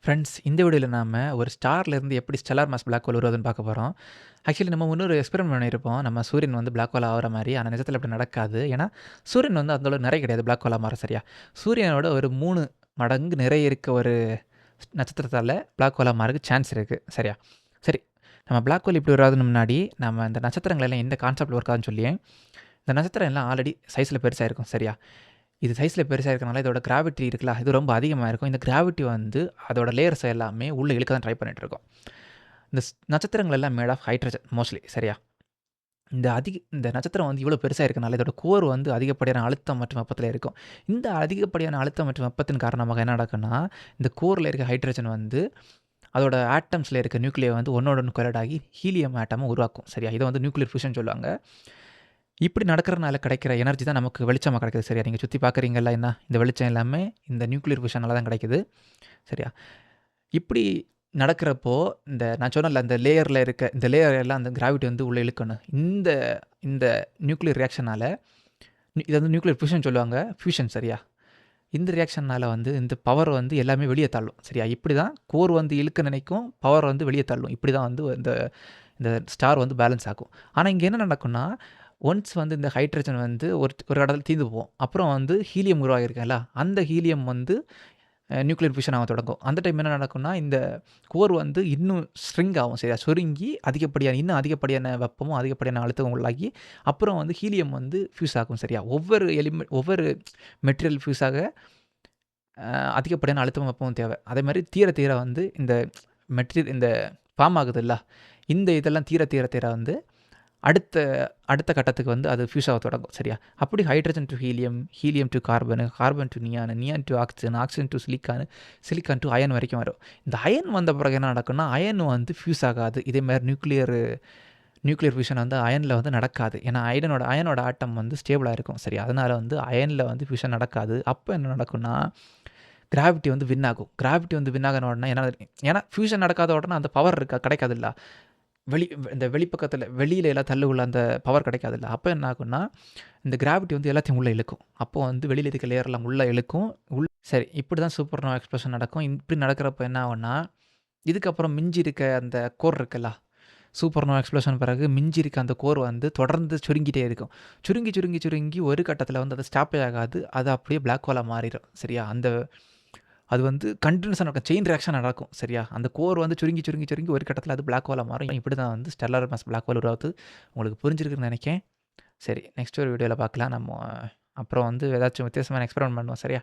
Friends, இந்த வீடியோல நாம ஒரு ஸ்டார்லேருந்து எப்படி ஸ்டெல்லார் மாஸ் பிளாக் ஹோல் உருவாகுதுன்னு பார்க்க போறோம். ஆக்சுவலி நம்ம முன்னொரு எக்ஸ்பெரிமெண்ட் பண்ணியிருப்போம். நம்ம சூரியன் வந்து பிளாக் ஹோல் ஆகுற மாரி. ஆனா நிஜத்தில அப்படி நடக்காது. ஏன்னா, சூரியன் வந்து அந்த அளவு நிறை கிடையாது பிளாக் ஹோலா மாற சரியா. சூரியனோட ஒரு 3 மடங்கு நிறை இருக்க ஒரு நட்சத்திரத்தால பிளாக் ஹோலா மாறதுக்கு சான்ஸ் இருக்கு. சரியா? சரி. நம்ம பிளாக் ஹோல் இப்படி உருவாகுதுன்னு முன்னாடி, நம்ம இந்த நட்சத்திரங்கள் எல்லாம் எந்த கான்செப்ட்ல ஒர்க் ஆகுதுன்னு சொல்லி, இந்த நட்சத்திரம் எல்லாம் ஆல்ரெடி சைஸ்ல பெருசா இருக்கும். சரியா? இது சைஸ்ல பெருசா இருக்கனால இதோட கிராவிட்டி இருக்குல்ல, இது ரொம்ப அதிகமா இருக்கும். இந்த கிராவிட்டி வந்து அதோட லேயர்ஸ் எல்லாமே உள்ள இழுக்க தான் ட்ரை பண்ணிட்டு இருக்கும். இந்த நட்சத்திரங்கள் எல்லாம் மேட் ஆஃப் ஹைட்ரஜன் மோஸ்ட்லி சரியா? இந்த நட்சத்திரம் வந்து இவ்வளோ பெருசா இருக்கனால இதோட கோர் வந்து அதிகப்படியான அழுத்தம் மற்றும் வெப்பத்தில இருக்கும். இந்த அதிகப்படியான அழுத்தம் மற்றும் வெப்பத்தின் காரணமாக என்ன நடக்கும்னா, இந்த கோர்ல இருக்க ஹைட்ரஜன் வந்து அதோட ஆட்டம்ஸ்ல இருக்க நியூக்ளியர் வந்து ஒண்ணோட ஒண்ணு கொலைட் ஆகி ஹீலியம் ஆட்டம உருவாக்கும். சரியா? இத வந்து நியூக்ளியர் ஃபியூஷன் சொல்லுவாங்க. இப்படி நடக்கிறனால கிடைக்கிற எனர்ஜி தான் நமக்கு வெளிச்சமா கிடைக்குது. சரியா? நீங்க சுத்தி பார்க்குறீங்கல்ல என்ன? இந்த வெளிச்சம் எல்லாமே இந்த நியூக்ளியர் ஃபியூஷனால தான் கிடைக்குது. சரியா? இப்படி நடக்கிறப்போ, நான் சொன்னேன்ல இந்த லேயர்ல இருக்க இந்த லேயர் எல்லாம் அந்த கிராவிட்டி வந்து உள்ள இழுக்கணும். இந்த இந்த நியூக்ளியர் ரியாக்ஷனால இத வந்து நியூக்ளியர் ஃபியூஷன் சொல்லுவாங்க. ஃபியூஷன் சரியா? இந்த ரியாக்ஷன்னால வந்து இந்த பவர் வந்து எல்லாமே வெளிய தள்ளும். சரியா? இப்படி தான் கோர் வந்து இழுக்க நினைக்கும். பவர் வந்து வெளிய தள்ளும். இப்படி தான் வந்து இந்த இந்த ஸ்டார் வந்து பேலன்ஸ் ஆகும். ஆனா, இங்க என்ன நடக்கும்னா, ஒன்ஸ் வந்து இந்த ஹைட்ரஜன் வந்து ஒரு இடத்துல தீர்ந்து போகும். அப்புறம் வந்து ஹீலியம் உருவாகியிருக்குல்ல, அந்த ஹீலியம் வந்து நியூக்ளியர் ஃபியூஷன் ஆக தொடங்கும். அந்த டைம் என்ன நடக்கும்னா, இந்த கோர் வந்து இன்னும் ஸ்ட்ரிங் ஆகும். சரியா? சுருங்கி இன்னும் அதிகப்படியான வெப்பமும், அதிகப்படியான அழுத்தமும் உள்ளாகி, அப்புறம் வந்து ஹீலியம் வந்து ஃபியூஸ் ஆகும். சரியா? ஒவ்வொரு மெட்டீரியல் ஃபியூஸ் ஆக அதிகப்படியான அழுத்தமும், வெப்பமும் தேவை. அதேமாரி தீர தீர வந்து இந்த ஃபார்ம் ஆகுதுல்ல, இந்த இதெல்லாம் தீர தீர தீர வந்து அடுத்த அடுத்த கட்டத்துக்கு வந்து அது ஃபியூஸ் ஆக தொடங்கும். சரியா? அப்படி hydrogen to helium, helium to carbon, carbon to neon, neon to oxygen, oxygen to silicon, silicon to iron வரைக்கும் வரும். இந்த அயன் வந்த பிறகு என்ன நடக்கும்னா, அயன் வந்து ஃபியூஸ் ஆகாது. இதேமாரி நியூக்ளியர் ஃபியூஷன் வந்து அயன்ல வந்து நடக்காது. ஏன்னா அயனோட ஆட்டம் வந்து ஸ்டேபிளா இருக்கும். சரியா? அதனால வந்து அயன்ல வந்து ஃபியூஷன் நடக்காது. அப்ப என்ன நடக்கும்னா, கிராவிட்டி வந்து வின் ஆகும். கிராவிட்டி வந்து வின் ஆகுன உடனே ஏன்னா ஃபியூஷன் நடக்காத உடனே அந்த பவர் கிடைக்காதுல்ல. இந்த வெளிப்பக்கத்தில வெளியில எல்லாம் தள்ளவுள்ள அந்த பவர் கிடைக்காதுல்ல. அப்ப என்ன ஆகும்னா, இந்த கிராவிட்டி வந்து எல்லாத்தையும் உள்ள இழுக்கும். அப்போ வந்து வெளியில இருக்க லேயர் எல்லாம் உள்ள இழுக்கும். சரி, இப்படி தான் சூப்பர்னோவா எக்ஸ்ப்ளோஷன் நடக்கும். இப்படி நடக்கிறப்ப என்ன ஆகும்னா, இதுக்கப்புறம் மிஞ்சி இருக்க அந்த கோர் இருக்குல்ல, சூப்பர்னோவா எக்ஸ்ப்ளோஷன் பிறகு மிஞ்சி இருக்க அந்த கோர் வந்து தொடர்ந்து சுருங்கிட்டே இருக்கும். சுருங்கி, சுருங்கி, சுருங்கி ஒரு கட்டத்தில வந்து அது ஸ்டாப்பே ஆகாது. அது அப்படியே பிளாக் ஹோலா மாறிரும். சரியா? அது வந்து கன்டினியூஸா நடக்கும். செயின் ரியாக்ஷன் நடக்கும். சரியா? அந்த கோர் வந்து சுருங்கி, சுருங்கி, சுருங்கி ஒரு கட்டத்தில அது பிளாக் ஹோலா மாறும். இப்படி தான் வந்து ஸ்டெல்லார் மாஸ் பிளாக் ஹோல் உருவாகுது. உங்களுக்கு புரிஞ்சிருக்குன்னு நெனைக்கிறேன். சரி, நெக்ஸ்ட் ஒரு வீடியோல பார்க்கலாம். நம்ம அப்புறம் வந்து ஏதாச்சும் வித்தியாசமான எக்ஸ்பெரிமெண்ட் பண்ணுவோம். சரியா?